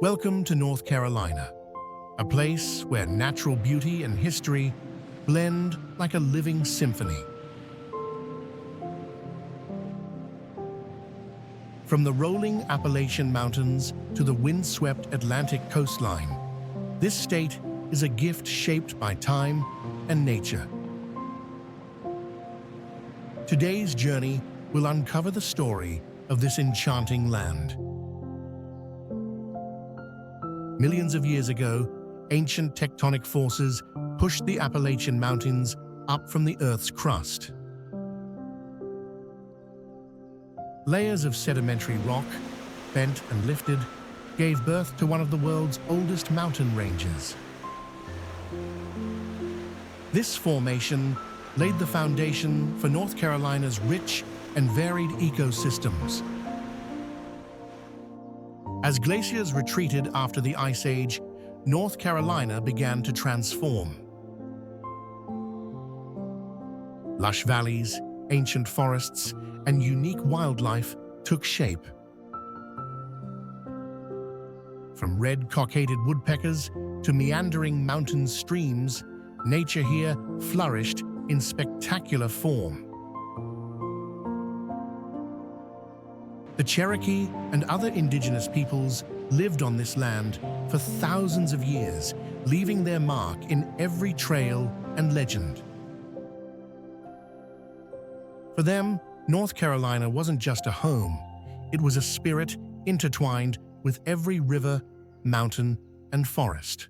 Welcome to North Carolina, a place where natural beauty and history blend like a living symphony. From the rolling Appalachian Mountains to the windswept Atlantic coastline, this state is a gift shaped by time and nature. Today's journey will uncover the story of this enchanting land. Millions of years ago, ancient tectonic forces pushed the Appalachian Mountains up from the Earth's crust. Layers of sedimentary rock, bent and lifted, gave birth to one of the world's oldest mountain ranges. This formation laid the foundation for North Carolina's rich and varied ecosystems. As glaciers retreated after the Ice Age, North Carolina began to transform. Lush valleys, ancient forests, and unique wildlife took shape. From red-cockaded woodpeckers to meandering mountain streams, nature here flourished in spectacular form. The Cherokee and other indigenous peoples lived on this land for thousands of years, leaving their mark in every trail and legend. For them, North Carolina wasn't just a home, it was a spirit intertwined with every river, mountain, and forest.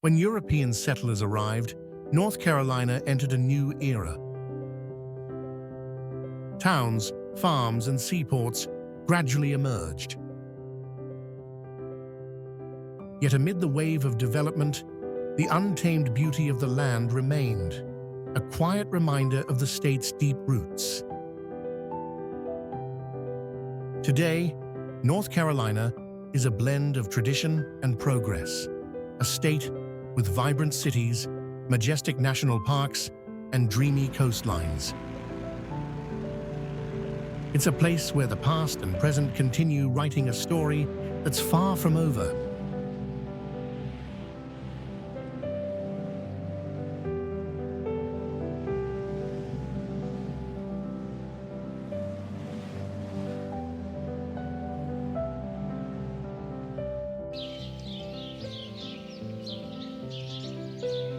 When European settlers arrived, North Carolina entered a new era. Towns, farms, and seaports gradually emerged. Yet amid the wave of development, the untamed beauty of the land remained, a quiet reminder of the state's deep roots. Today, North Carolina is a blend of tradition and progress, a state with vibrant cities, majestic national parks, and dreamy coastlines. It's a place where the past and present continue writing a story that's far from over.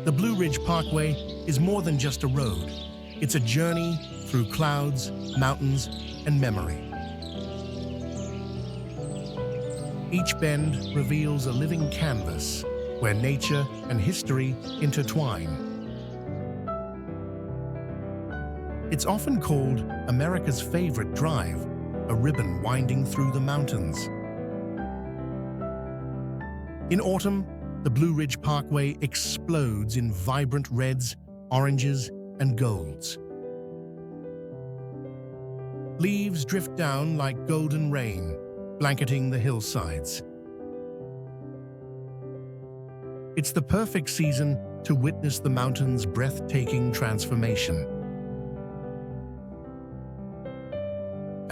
The Blue Ridge Parkway is more than just a road. It's a journey through clouds, mountains, and memory. Each bend reveals a living canvas where nature and history intertwine. It's often called America's favorite drive, a ribbon winding through the mountains. In autumn, the Blue Ridge Parkway explodes in vibrant reds, oranges, and golds. Leaves drift down like golden rain, blanketing the hillsides. It's the perfect season to witness the mountain's breathtaking transformation.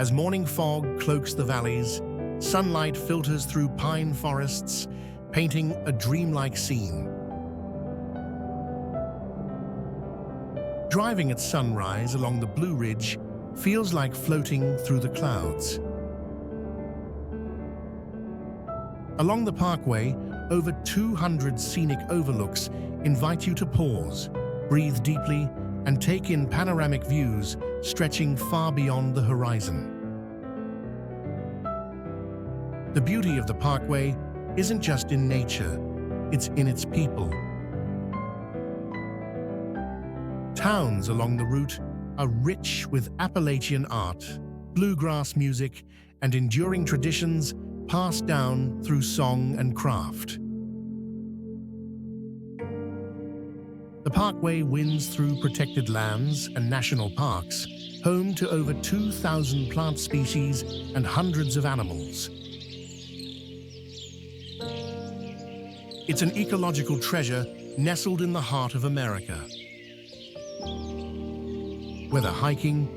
As morning fog cloaks the valleys, sunlight filters through pine forests, painting a dreamlike scene. Driving at sunrise along the Blue Ridge feels like floating through the clouds. Along the Parkway, over 200 scenic overlooks invite you to pause, breathe deeply, and take in panoramic views stretching far beyond the horizon. The beauty of the Parkway isn't just in nature, it's in its people. Towns along the route are rich with Appalachian art, bluegrass music, and enduring traditions passed down through song and craft. The Parkway winds through protected lands and national parks, home to over 2,000 plant species and hundreds of animals. It's an ecological treasure nestled in the heart of America. Whether hiking,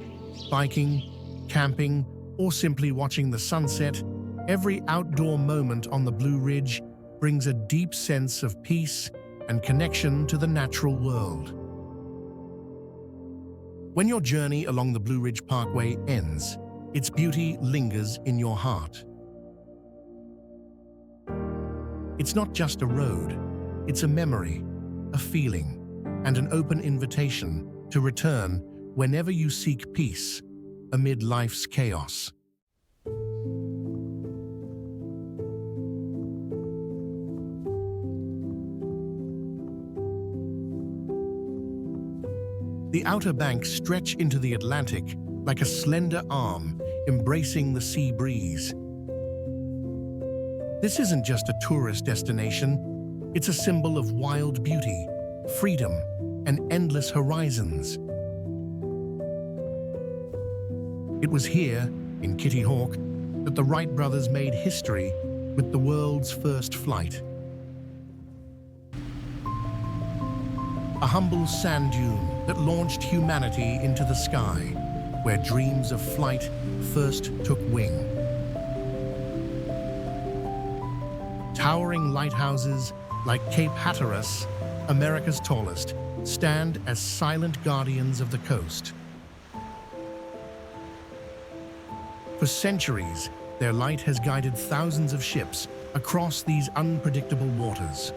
biking, camping, or simply watching the sunset, Every outdoor moment on the Blue Ridge brings a deep sense of peace and connection to the natural world. When your journey along the Blue Ridge Parkway ends, its beauty lingers in your heart. It's not just a road, it's a memory, a feeling, and an open invitation to return whenever you seek peace amid life's chaos. The Outer Banks stretch into the Atlantic like a slender arm embracing the sea breeze. This isn't just a tourist destination, it's a symbol of wild beauty, freedom, and endless horizons. It was here, in Kitty Hawk, that the Wright brothers made history with the world's first flight. A humble sand dune that launched humanity into the sky, where dreams of flight first took wing. Towering lighthouses like Cape Hatteras, America's tallest, stand as silent guardians of the coast. For centuries, their light has guided thousands of ships across these unpredictable waters.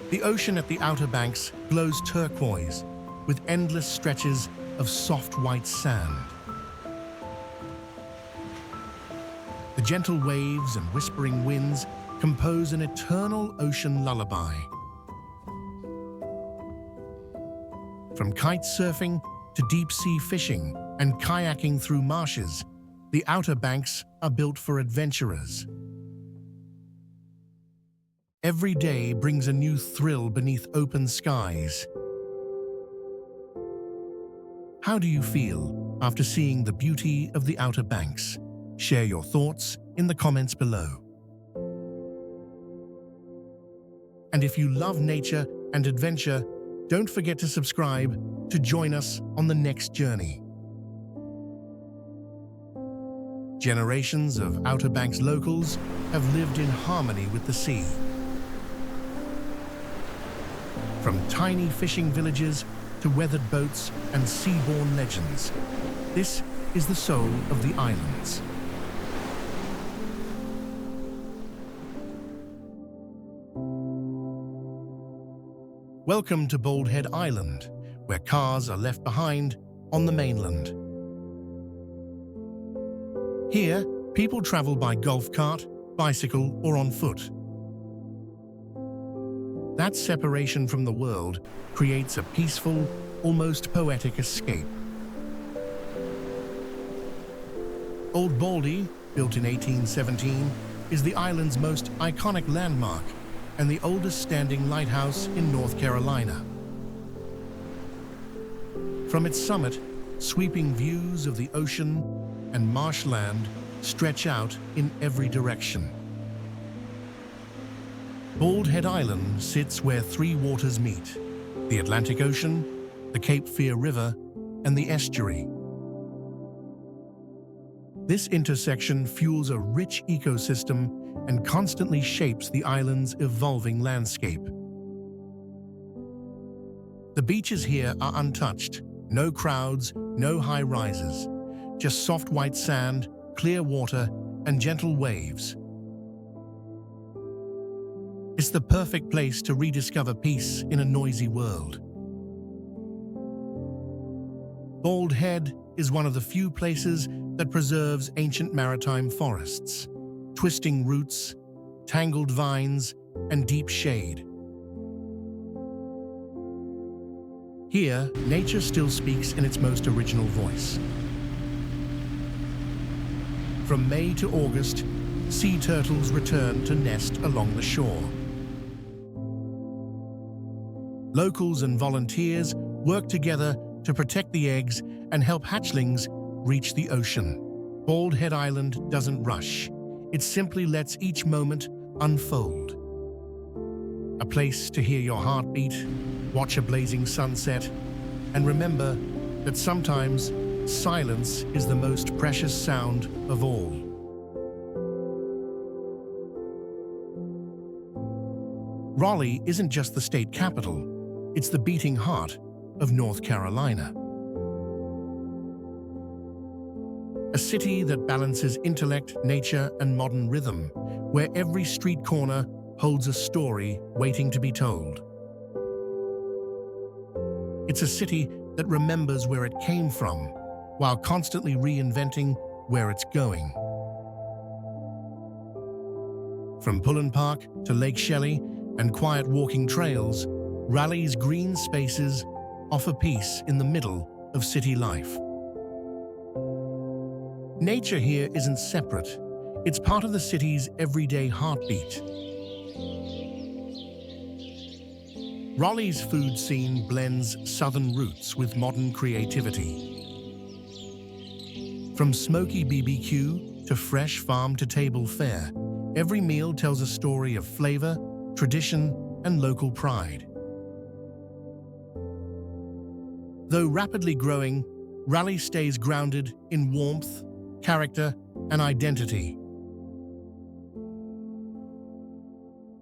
The ocean at the Outer Banks glows turquoise, with endless stretches of soft white sand. The gentle waves and whispering winds compose an eternal ocean lullaby. From kite surfing to deep-sea fishing and kayaking through marshes, the Outer Banks are built for adventurers. Every day brings a new thrill beneath open skies. How do you feel after seeing the beauty of the Outer Banks? Share your thoughts in the comments below. And if you love nature and adventure, don't forget to subscribe to join us on the next journey. Generations of Outer Banks locals have lived in harmony with the sea. From tiny fishing villages to weathered boats and seaborne legends, this is the soul of the islands. Welcome to Bald Head Island, where cars are left behind on the mainland. Here, people travel by golf cart, bicycle, or on foot. That separation from the world creates a peaceful, almost poetic escape. Old Baldy, built in 1817, is the island's most iconic landmark and the oldest standing lighthouse in North Carolina. From its summit, sweeping views of the ocean and marshland stretch out in every direction. Bald Head Island sits where three waters meet: the Atlantic Ocean, the Cape Fear River, and the estuary. This intersection fuels a rich ecosystem and constantly shapes the island's evolving landscape. The beaches here are untouched, no crowds, no high rises, just soft white sand, clear water, and gentle waves. It's the perfect place to rediscover peace in a noisy world. Bald Head is one of the few places that preserves ancient maritime forests, twisting roots, tangled vines, and deep shade. Here, nature still speaks in its most original voice. From May to August, sea turtles return to nest along the shore. Locals and volunteers work together to protect the eggs and help hatchlings reach the ocean. Bald Head Island doesn't rush. It simply lets each moment unfold. A place to hear your heartbeat, watch a blazing sunset, and remember that sometimes silence is the most precious sound of all. Raleigh isn't just the state capital, it's the beating heart of North Carolina. A city that balances intellect, nature, and modern rhythm, where every street corner holds a story waiting to be told. It's a city that remembers where it came from, while constantly reinventing where it's going. From Pullen Park to Lake Shelley and quiet walking trails, Raleigh's green spaces offer peace in the middle of city life. Nature here isn't separate. It's part of the city's everyday heartbeat. Raleigh's food scene blends southern roots with modern creativity. From smoky BBQ to fresh farm-to-table fare, every meal tells a story of flavor, tradition, and local pride. Though rapidly growing, Raleigh stays grounded in warmth, character, and identity.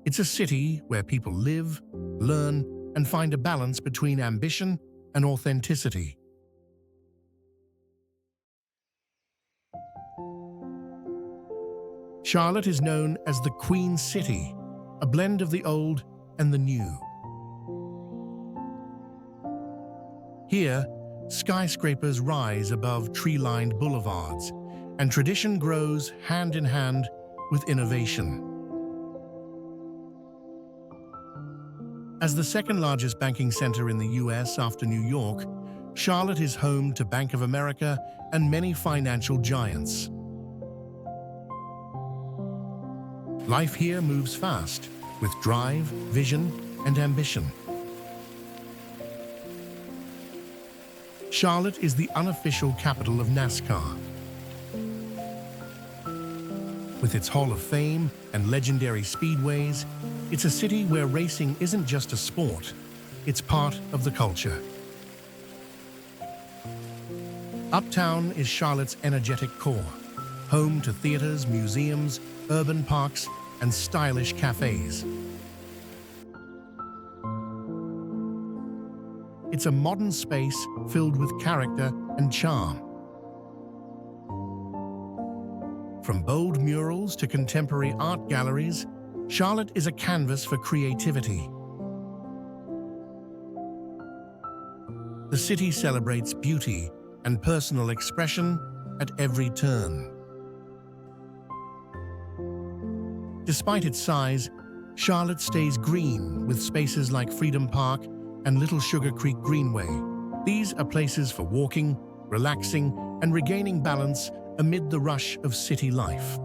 It's a city where people live, learn, and find a balance between ambition and authenticity. Charlotte is known as the Queen City, a blend of the old and the new. Here, skyscrapers rise above tree-lined boulevards, and tradition grows hand in hand with innovation. As the second-largest banking center in the U.S. after New York, Charlotte is home to Bank of America and many financial giants. Life here moves fast, with drive, vision, and ambition. Charlotte is the unofficial capital of NASCAR. With its Hall of Fame and legendary speedways, it's a city where racing isn't just a sport, it's part of the culture. Uptown is Charlotte's energetic core, home to theaters, museums, urban parks, and stylish cafes. It's a modern space filled with character and charm. From bold murals to contemporary art galleries, Charlotte is a canvas for creativity. The city celebrates beauty and personal expression at every turn. Despite its size, Charlotte stays green with spaces like Freedom Park and Little Sugar Creek Greenway. These are places for walking, relaxing, and regaining balance amid the rush of city life.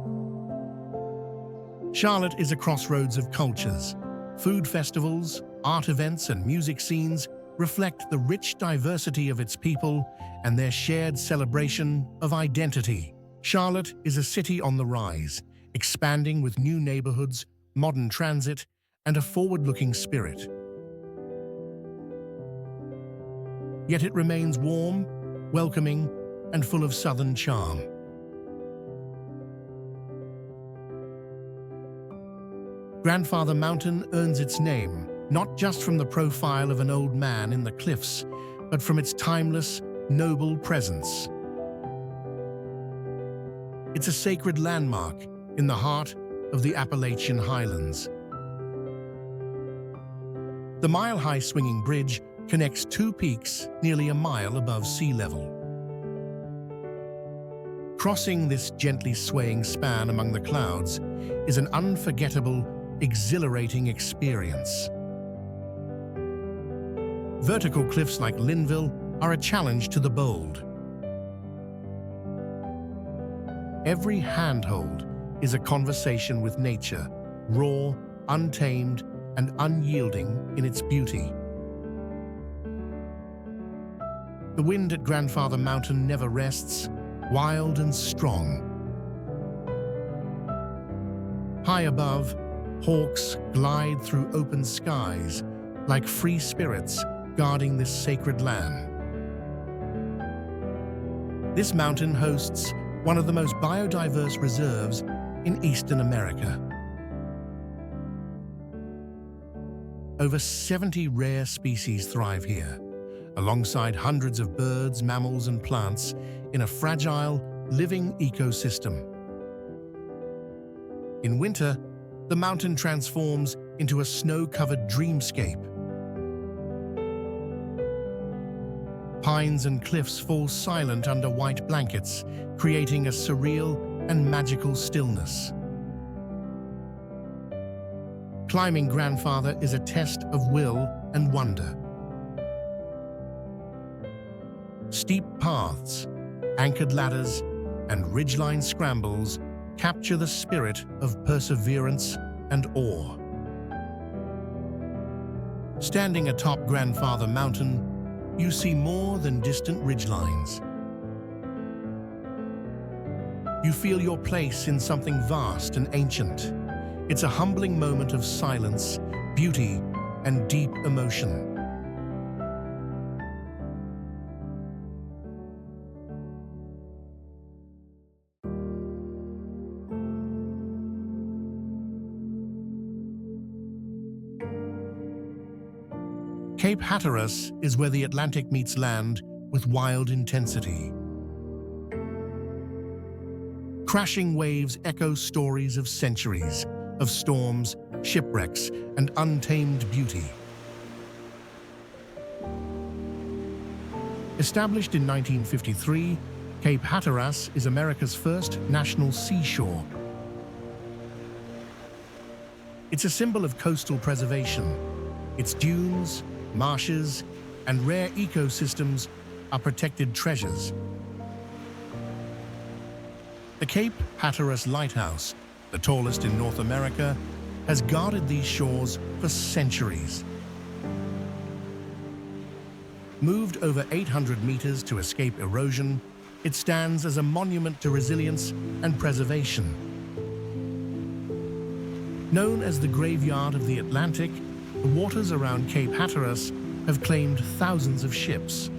Charlotte is a crossroads of cultures. Food festivals, art events, and music scenes reflect the rich diversity of its people and their shared celebration of identity. Charlotte is a city on the rise, expanding with new neighborhoods, modern transit, and a forward-looking spirit. Yet it remains warm, welcoming, and full of southern charm. Grandfather Mountain earns its name not just from the profile of an old man in the cliffs, but from its timeless, noble presence. It's a sacred landmark in the heart of the Appalachian Highlands. The mile-high swinging bridge connects two peaks nearly a mile above sea level. Crossing this gently swaying span among the clouds is an unforgettable, exhilarating experience. Vertical cliffs like Linville are a challenge to the bold. Every handhold is a conversation with nature, raw, untamed, and unyielding in its beauty. The wind at Grandfather Mountain never rests, wild and strong. High above, hawks glide through open skies like free spirits guarding this sacred land. This mountain hosts one of the most biodiverse reserves in Eastern America. Over 70 rare species thrive here, alongside hundreds of birds, mammals, and plants in a fragile, living ecosystem. In winter, the mountain transforms into a snow-covered dreamscape. Pines and cliffs fall silent under white blankets, creating a surreal and magical stillness. Climbing Grandfather is a test of will and wonder. Steep paths, anchored ladders, and ridgeline scrambles capture the spirit of perseverance and awe. Standing atop Grandfather Mountain, you see more than distant ridgelines. You feel your place in something vast and ancient. It's a humbling moment of silence, beauty, and deep emotion. Cape Hatteras is where the Atlantic meets land with wild intensity. Crashing waves echo stories of centuries, of storms, shipwrecks, and untamed beauty. Established in 1953, Cape Hatteras is America's first national seashore. It's a symbol of coastal preservation. Its dunes, marshes, and rare ecosystems are protected treasures. The Cape Hatteras Lighthouse, the tallest in North America, has guarded these shores for centuries. Moved over 800 meters to escape erosion, it stands as a monument to resilience and preservation. Known as the graveyard of the Atlantic, the waters around Cape Hatteras have claimed thousands of ships.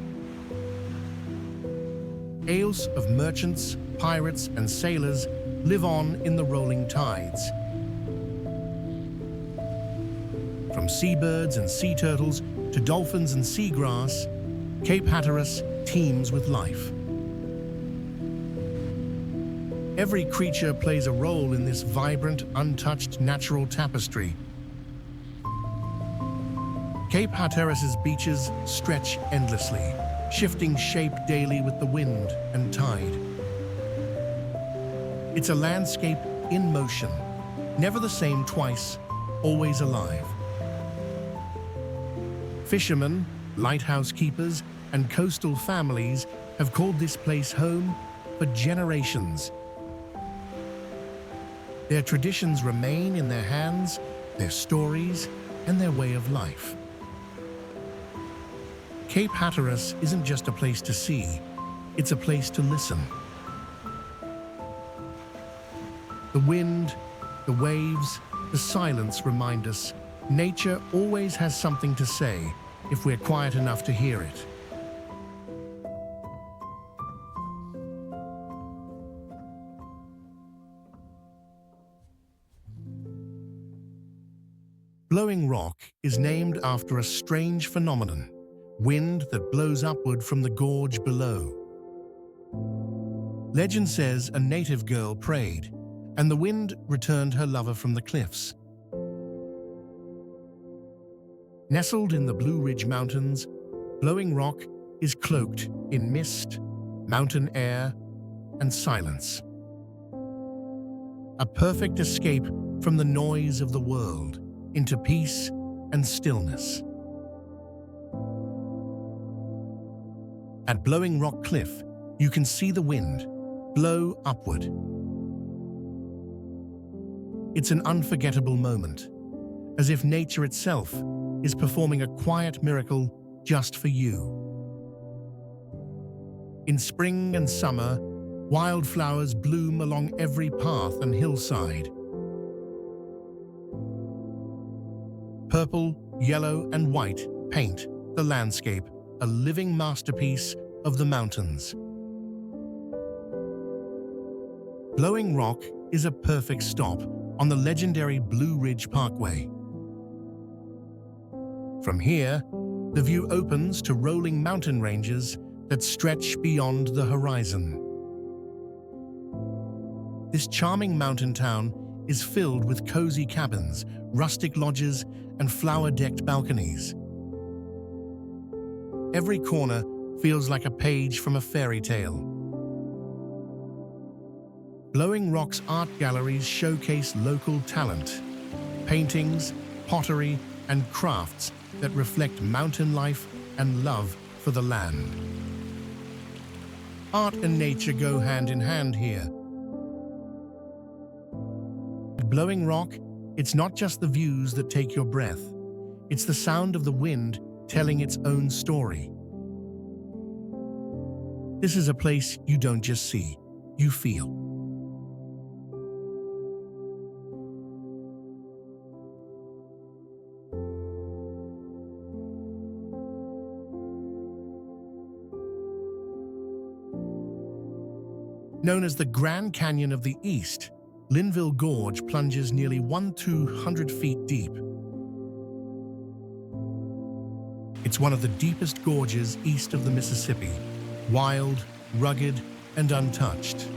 Tales of merchants, pirates, and sailors live on in the rolling tides. From seabirds and sea turtles to dolphins and seagrass, Cape Hatteras teems with life. Every creature plays a role in this vibrant, untouched natural tapestry. Cape Hatteras's beaches stretch endlessly, shifting shape daily with the wind and tide. It's a landscape in motion, never the same twice, always alive. Fishermen, lighthouse keepers, and coastal families have called this place home for generations. Their traditions remain in their hands, their stories, and their way of life. Cape Hatteras isn't just a place to see, it's a place to listen. The wind, the waves, the silence remind us nature always has something to say if we're quiet enough to hear it. Blowing Rock is named after a strange phenomenon, wind that blows upward from the gorge below. Legend says a native girl prayed, and the wind returned her lover from the cliffs. Nestled in the Blue Ridge Mountains, Blowing Rock is cloaked in mist, mountain air, and silence. A perfect escape from the noise of the world into peace and stillness. At Blowing Rock Cliff, you can see the wind blow upward. It's an unforgettable moment, as if nature itself is performing a quiet miracle just for you. In spring and summer, wildflowers bloom along every path and hillside. Purple, yellow, and white paint the landscape, a living masterpiece of the mountains. Blowing Rock is a perfect stop on the legendary Blue Ridge Parkway. From here, the view opens to rolling mountain ranges that stretch beyond the horizon. This charming mountain town is filled with cozy cabins, rustic lodges, and flower-decked balconies. Every corner feels like a page from a fairy tale. Blowing Rock's art galleries showcase local talent, paintings, pottery, and crafts that reflect mountain life and love for the land. Art and nature go hand in hand here. At Blowing Rock, it's not just the views that take your breath. It's the sound of the wind telling its own story. This is a place you don't just see, you feel. Known as the Grand Canyon of the East, Linville Gorge plunges nearly 1,200 feet deep. It's one of the deepest gorges east of the Mississippi, wild, rugged, and untouched.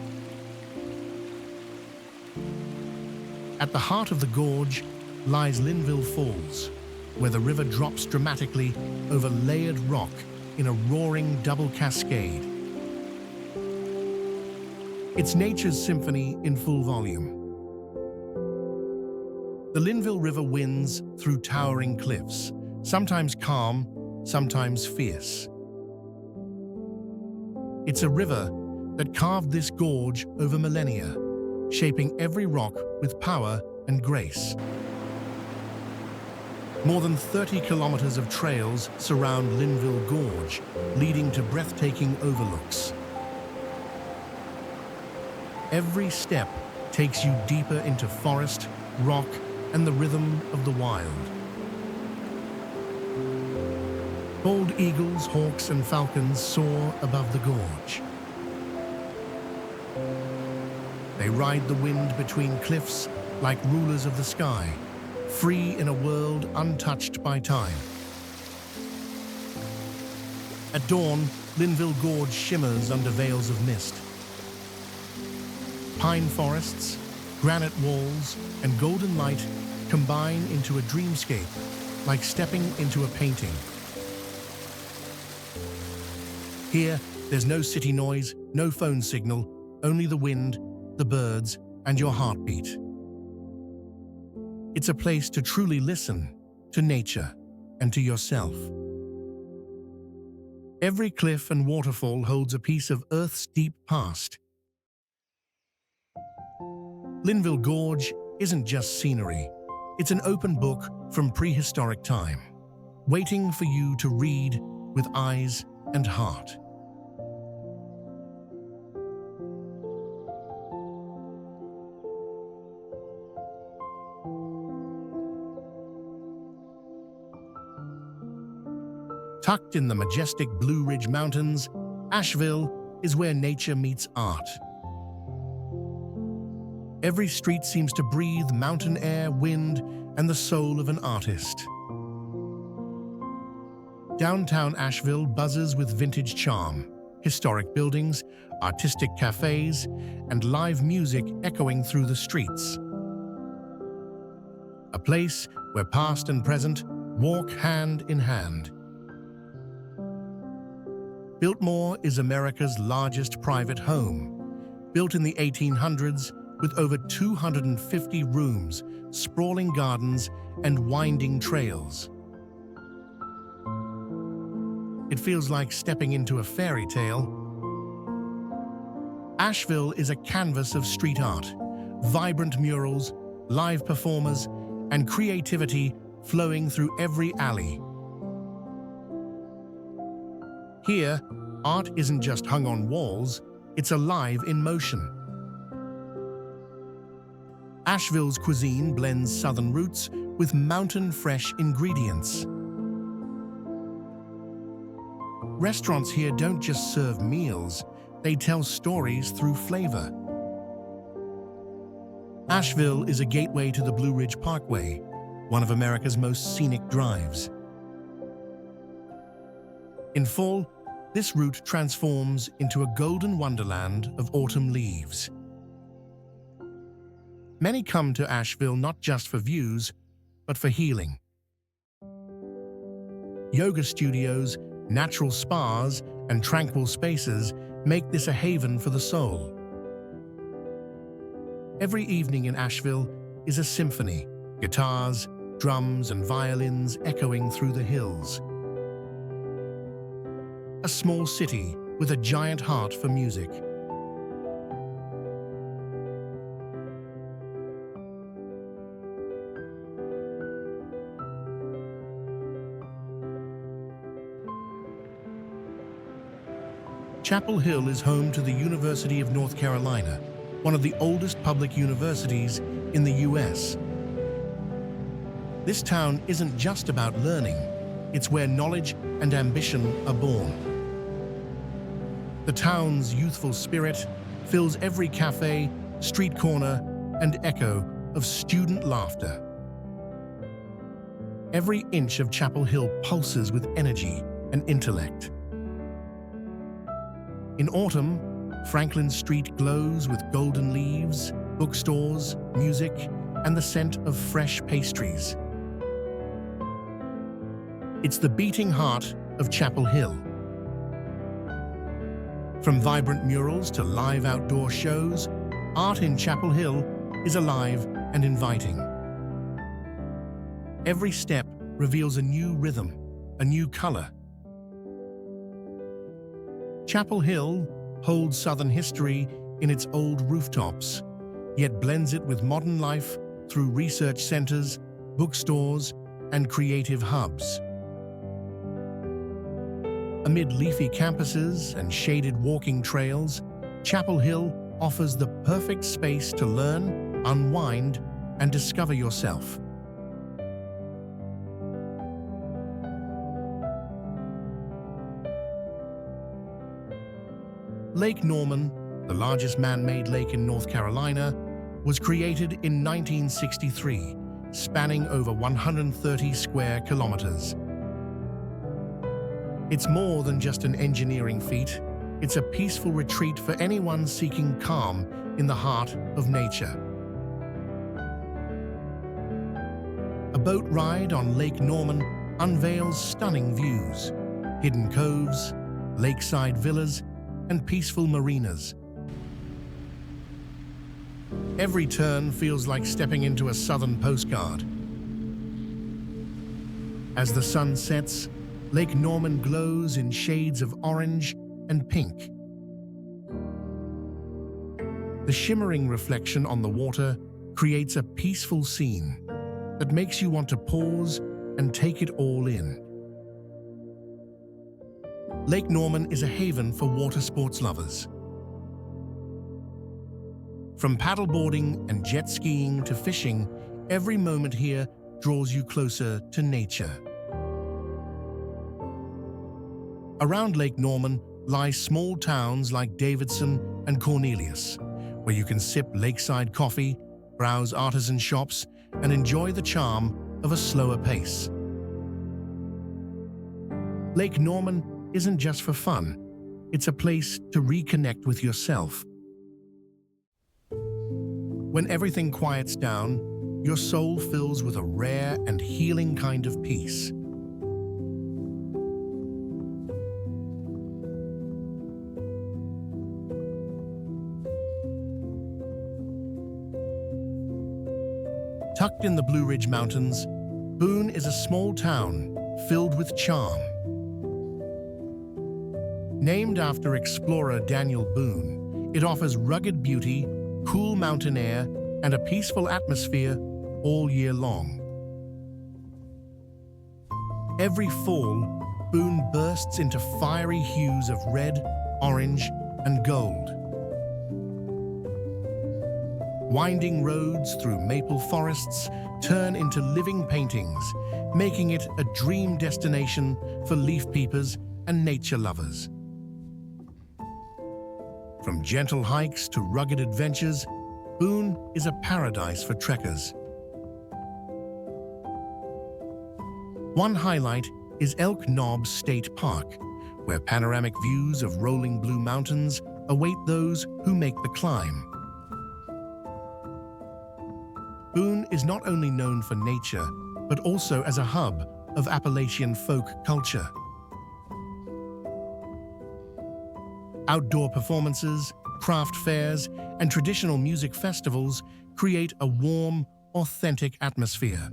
At the heart of the gorge lies Linville Falls, where the river drops dramatically over layered rock in a roaring double cascade. It's nature's symphony in full volume. The Linville River winds through towering cliffs, sometimes calm, sometimes fierce. It's a river that carved this gorge over millennia, shaping every rock with power and grace. More than 30 kilometers of trails surround Linville Gorge, leading to breathtaking overlooks. Every step takes you deeper into forest, rock, and the rhythm of the wild. Bald eagles, hawks, and falcons soar above the gorge. They ride the wind between cliffs like rulers of the sky, free in a world untouched by time. At dawn, Linville Gorge shimmers under veils of mist. Pine forests, granite walls, and golden light combine into a dreamscape, like stepping into a painting. Here, there's no city noise, no phone signal, only the wind, the birds, and your heartbeat. It's a place to truly listen to nature and to yourself. Every cliff and waterfall holds a piece of Earth's deep past. Linville Gorge isn't just scenery. It's an open book from prehistoric time, waiting for you to read with eyes and heart. Tucked in the majestic Blue Ridge Mountains, Asheville is where nature meets art. Every street seems to breathe mountain air, wind, and the soul of an artist. Downtown Asheville buzzes with vintage charm, historic buildings, artistic cafes, and live music echoing through the streets. A place where past and present walk hand in hand. Biltmore is America's largest private home, built in the 1800s with over 250 rooms, sprawling gardens, and winding trails. It feels like stepping into a fairy tale. Asheville is a canvas of street art, vibrant murals, live performers, and creativity flowing through every alley. Here, art isn't just hung on walls, it's alive in motion. Asheville's cuisine blends southern roots with mountain-fresh ingredients. Restaurants here don't just serve meals, they tell stories through flavor. Asheville is a gateway to the Blue Ridge Parkway, one of America's most scenic drives. In fall, this route transforms into a golden wonderland of autumn leaves. Many come to Asheville not just for views, but for healing. Yoga studios, natural spas, and tranquil spaces make this a haven for the soul. Every evening in Asheville is a symphony, guitars, drums, and violins echoing through the hills. A small city with a giant heart for music. Chapel Hill is home to the University of North Carolina, one of the oldest public universities in the U.S. This town isn't just about learning, it's where knowledge and ambition are born. The town's youthful spirit fills every cafe, street corner, and echo of student laughter. Every inch of Chapel Hill pulses with energy and intellect. In autumn, Franklin Street glows with golden leaves, bookstores, music, and the scent of fresh pastries. It's the beating heart of Chapel Hill. From vibrant murals to live outdoor shows, art in Chapel Hill is alive and inviting. Every step reveals a new rhythm, a new color. Chapel Hill holds Southern history in its old rooftops, yet blends it with modern life through research centers, bookstores, and creative hubs. Amid leafy campuses and shaded walking trails, Chapel Hill offers the perfect space to learn, unwind, and discover yourself. Lake Norman, the largest man-made lake in North Carolina, was created in 1963, spanning over 130 square kilometers. It's more than just an engineering feat. It's a peaceful retreat for anyone seeking calm in the heart of nature. A boat ride on Lake Norman unveils stunning views, hidden coves, lakeside villas, and peaceful marinas. Every turn feels like stepping into a southern postcard. As the sun sets, Lake Norman glows in shades of orange and pink. The shimmering reflection on the water creates a peaceful scene that makes you want to pause and take it all in. Lake Norman is a haven for water sports lovers. From paddleboarding and jet skiing to fishing, every moment here draws you closer to nature. Around Lake Norman lie small towns like Davidson and Cornelius, where you can sip lakeside coffee, browse artisan shops, and enjoy the charm of a slower pace. Lake Norman isn't just for fun, it's a place to reconnect with yourself. When everything quiets down, your soul fills with a rare and healing kind of peace. Tucked in the Blue Ridge Mountains, Boone is a small town filled with charm. Named after explorer Daniel Boone, it offers rugged beauty, cool mountain air, and a peaceful atmosphere all year long. Every fall, Boone bursts into fiery hues of red, orange, and gold. Winding roads through maple forests turn into living paintings, making it a dream destination for leaf peepers and nature lovers. From gentle hikes to rugged adventures, Boone is a paradise for trekkers. One highlight is Elk Knob State Park, where panoramic views of rolling blue mountains await those who make the climb. Boone is not only known for nature, but also as a hub of Appalachian folk culture. Outdoor performances, craft fairs, and traditional music festivals create a warm, authentic atmosphere.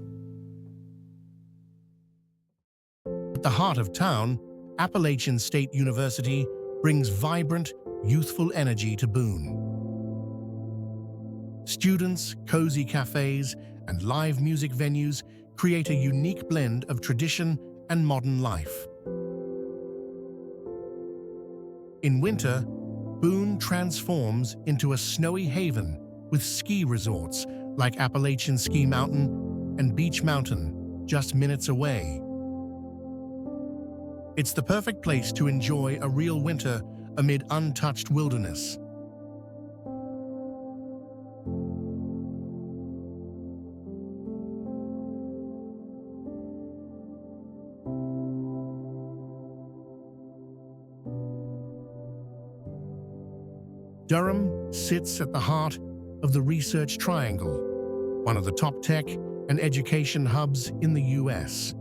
At the heart of town, Appalachian State University brings vibrant, youthful energy to Boone. Students, cozy cafes, and live music venues create a unique blend of tradition and modern life. In winter, Boone transforms into a snowy haven with ski resorts like Appalachian Ski Mountain and Beach Mountain just minutes away. It's the perfect place to enjoy a real winter amid untouched wilderness. Durham sits at the heart of the Research Triangle, one of the top tech and education hubs in the US.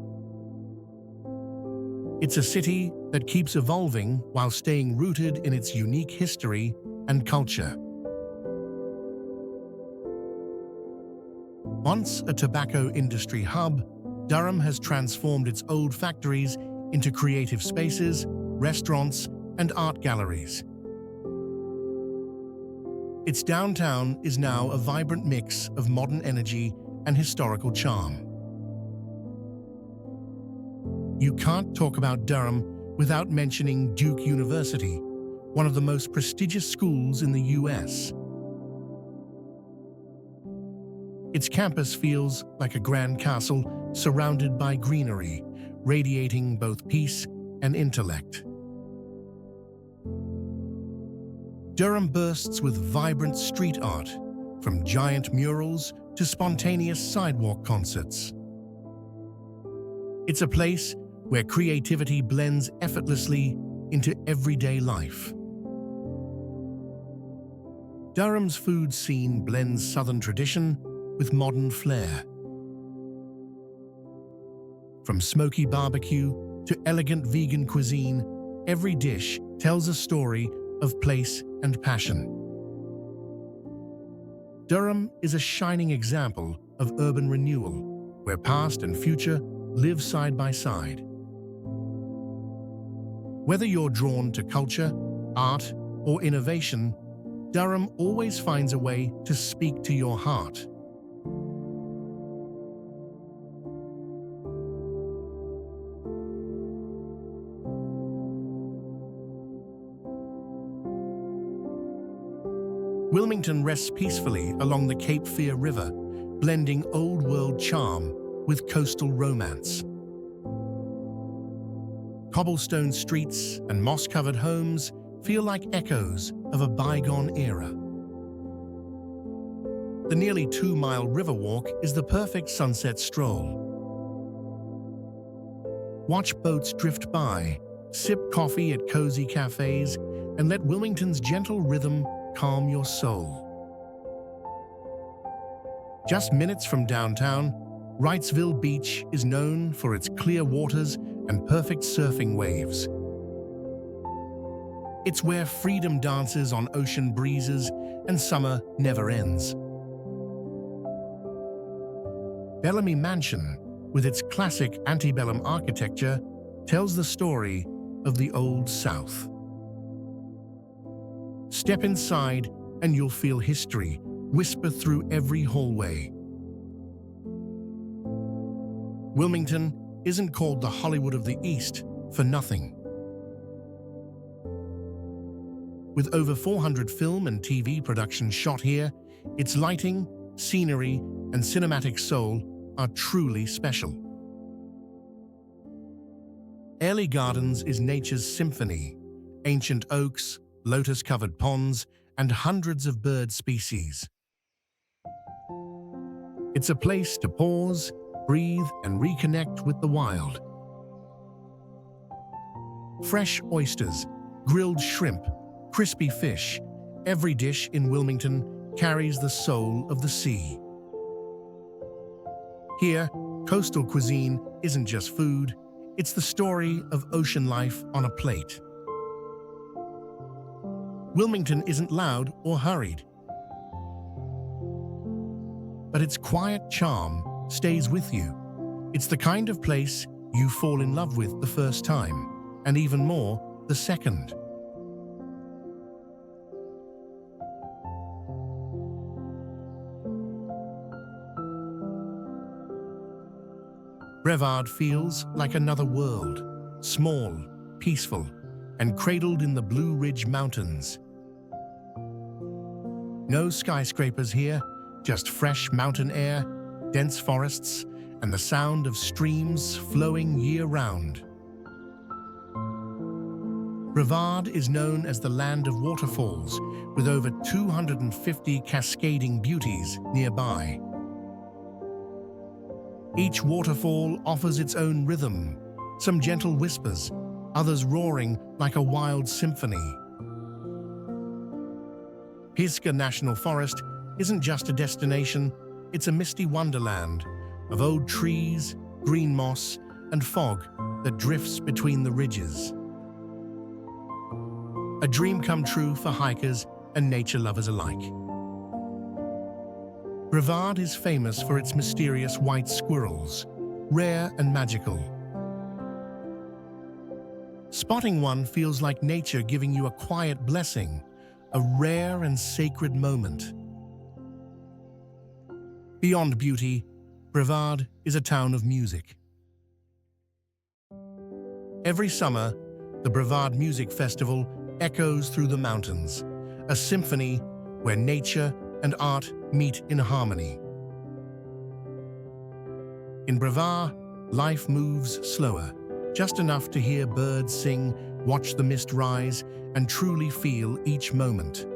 It's a city that keeps evolving while staying rooted in its unique history and culture. Once a tobacco industry hub, Durham has transformed its old factories into creative spaces, restaurants, and art galleries. Its downtown is now a vibrant mix of modern energy and historical charm. You can't talk about Durham without mentioning Duke University, one of the most prestigious schools in the US. Its campus feels like a grand castle surrounded by greenery, radiating both peace and intellect. Durham bursts with vibrant street art, from giant murals to spontaneous sidewalk concerts. It's a place where creativity blends effortlessly into everyday life. Durham's food scene blends Southern tradition with modern flair. From smoky barbecue to elegant vegan cuisine, every dish tells a story of place and passion. Durham is a shining example of urban renewal, where past and future live side by side. Whether you're drawn to culture, art, or innovation, Durham always finds a way to speak to your heart. Wilmington rests peacefully along the Cape Fear River, blending old-world charm with coastal romance. Cobblestone streets and moss-covered homes feel like echoes of a bygone era. The nearly 2-mile river walk is the perfect sunset stroll. Watch boats drift by, sip coffee at cozy cafes, and let Wilmington's gentle rhythm calm your soul. Just minutes from downtown, Wrightsville Beach is known for its clear waters and perfect surfing waves. It's where freedom dances on ocean breezes and summer never ends. Bellamy Mansion, with its classic antebellum architecture, tells the story of the Old South. Step inside and you'll feel history whisper through every hallway. Wilmington isn't called the Hollywood of the East for nothing. With over 400 film and TV productions shot here, its lighting, scenery, and cinematic soul are truly special. Airlie Gardens is nature's symphony, ancient oaks, lotus-covered ponds, and hundreds of bird species. It's a place to pause, breathe, and reconnect with the wild. Fresh oysters, grilled shrimp, crispy fish, every dish in Wilmington carries the soul of the sea. Here, coastal cuisine isn't just food, it's the story of ocean life on a plate. Wilmington isn't loud or hurried, but its quiet charm stays with you. It's the kind of place you fall in love with the first time, and even more the second. Brevard feels like another world, small, peaceful, and cradled in the Blue Ridge Mountains. No skyscrapers here, just fresh mountain air, dense forests, and the sound of streams flowing year-round. Brevard is known as the land of waterfalls, with over 250 cascading beauties nearby. Each waterfall offers its own rhythm, some gentle whispers, others roaring like a wild symphony. Pisgah National Forest isn't just a destination, it's a misty wonderland of old trees, green moss, and fog that drifts between the ridges. A dream come true for hikers and nature lovers alike. Brevard is famous for its mysterious white squirrels, rare and magical. Spotting one feels like nature giving you a quiet blessing, a rare and sacred moment. Beyond beauty, Brevard is a town of music. Every summer, the Brevard Music Festival echoes through the mountains, a symphony where nature and art meet in harmony. In Brevard, life moves slower, just enough to hear birds sing, watch the mist rise, and truly feel each moment.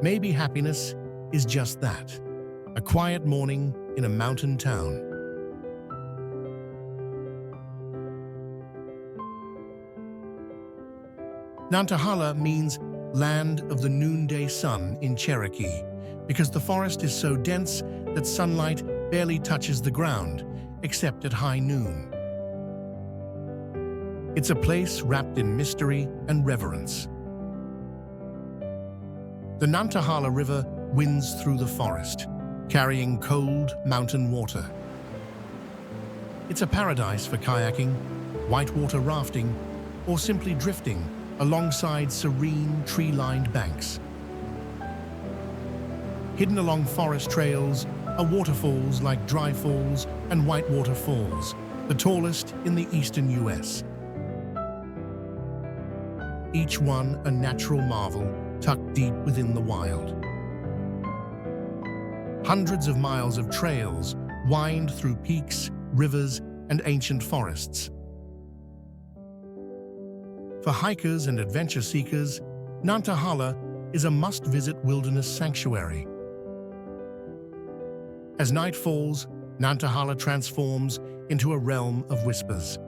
Maybe happiness is just that, a quiet morning in a mountain town. Nantahala means land of the noonday sun in Cherokee, because the forest is so dense that sunlight barely touches the ground, except at high noon. It's a place wrapped in mystery and reverence. The Nantahala River winds through the forest, carrying cold mountain water. It's a paradise for kayaking, whitewater rafting, or simply drifting alongside serene, tree-lined banks. Hidden along forest trails are waterfalls like Dry Falls and Whitewater Falls, the tallest in the eastern U.S. Each one a natural marvel tucked deep within the wild. Hundreds of miles of trails wind through peaks, rivers, and ancient forests. For hikers and adventure seekers, Nantahala is a must-visit wilderness sanctuary. As night falls, Nantahala transforms into a realm of whispers.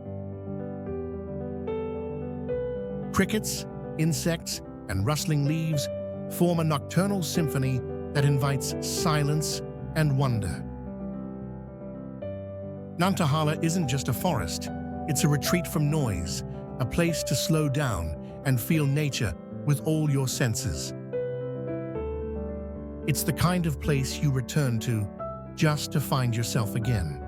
Crickets, insects, and rustling leaves form a nocturnal symphony that invites silence and wonder. Nantahala isn't just a forest, it's a retreat from noise, a place to slow down and feel nature with all your senses. It's the kind of place you return to just to find yourself again.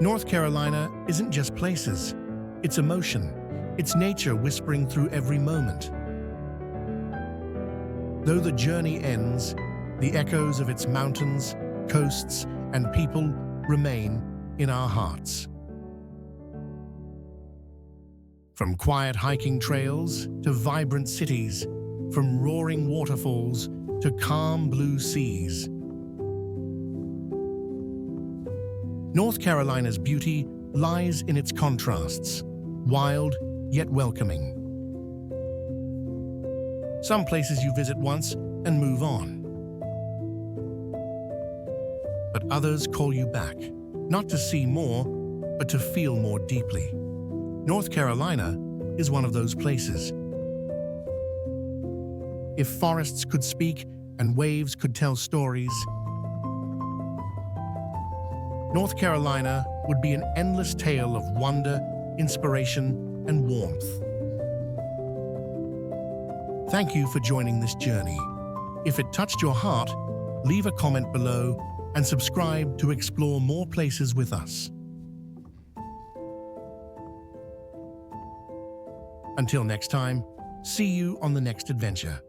North Carolina isn't just places, it's emotion. It's nature whispering through every moment. Though the journey ends, the echoes of its mountains, coasts, and people remain in our hearts. From quiet hiking trails to vibrant cities, from roaring waterfalls to calm blue seas. North Carolina's beauty lies in its contrasts, wild yet welcoming. Some places you visit once and move on. But others call you back, not to see more, but to feel more deeply. North Carolina is one of those places. If forests could speak and waves could tell stories, North Carolina would be an endless tale of wonder, inspiration, and warmth. Thank you for joining this journey. If it touched your heart, leave a comment below and subscribe to explore more places with us. Until next time, see you on the next adventure.